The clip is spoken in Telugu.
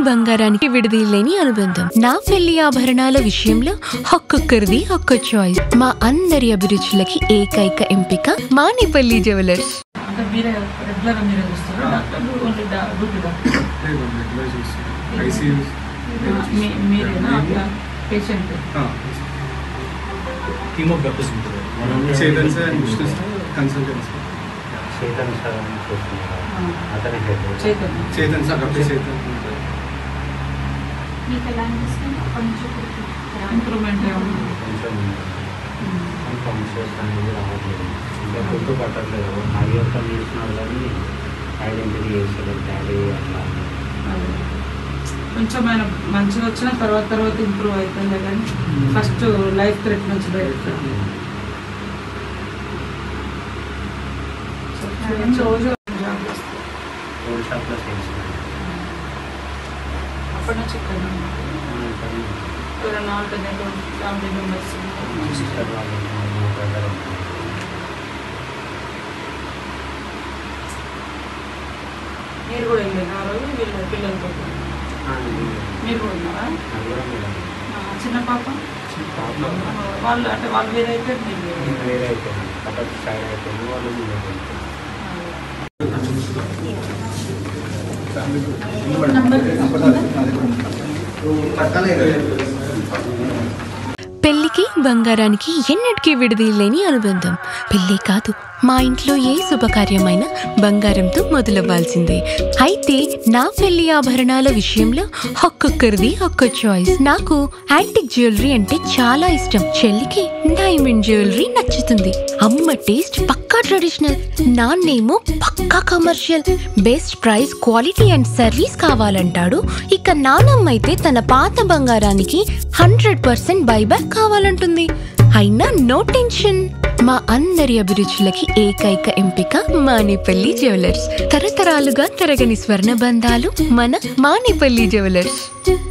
బంగారానికి విడదీయలేని అనుబంధం. నా పెళ్లి ఆభరణాల విషయంలో ఒక్కొక్కరిది ఒక్క చాయిస్. మా అందరి అభిరుచులకి ఏకైక ఎంపిక మానేపల్లి జ్యువెలర్స్. గుర్తుపట్టట్లేదు. ఐఎఫ్ఎల్ చేసినాడు కానీ ఐడెంటిటీ చేసేది డాడీ అట్లా. కొంచెం ఆయన మంచిగా వచ్చిన తర్వాత ఇంప్రూవ్ అవుతుంది కానీ ఫస్ట్ లైఫ్ థ్రెట్ నుంచి బయట రోజు ఓల్డ్ షాప్లో చేసినాడు. అప్పటి నుంచి ఇక్కడ ఫ్యామిలీ మెంబర్స్ సిస్టర్ వాళ్ళు మా బ్రదర్ మీరు కూడా వెళ్ళారు ఆ రోజు వీళ్ళ పిల్లలతో మీరు కూడా ఉన్నారా? చిన్న పాప వాళ్ళు అంటే వాళ్ళు వేరైతే వేరే అయిపోయింది. కాబట్టి సైడ్ అయిపోయింది. వాళ్ళు పెళ్లికి బంగారానికి ఎన్నటికీ విడదీయలేని అనుబంధం. పెళ్లి కాదు, మా ఇంట్లో ఏ శుభకార్యమైనా బంగారంతో మొదలవ్వాల్సిందే. అయితే నా పెళ్లి ఆభరణాల విషయంలో ఒక్కొక్కరిది ఒక్క చాయిస్. నాకు యాంటిక్ జ్యువెలరీ అంటే చాలా ఇష్టం. చెల్లికి డైమండ్ జ్యువెలరీ నచ్చుతుంది. అమ్మ టేస్ట్ పక్కా ట్రెడిషనల్, నాన్నేమో పక్కా commercial. Best price, quality and service కావాలంటాడు. ఇక నానమ్మ అయితే తన పాత బంగారానికి 100% బైబ్యాక్ కావాలంటుంది. అయినా నో టెన్షన్. మా అందరి అభిరుచులకి ఏకైక ఎంపిక మానేపల్లి జ్యువెలర్స్. తరతరాలుగా తరగని స్వర్ణ బంధాలు మన మానేపల్లి జ్యువెలర్స్.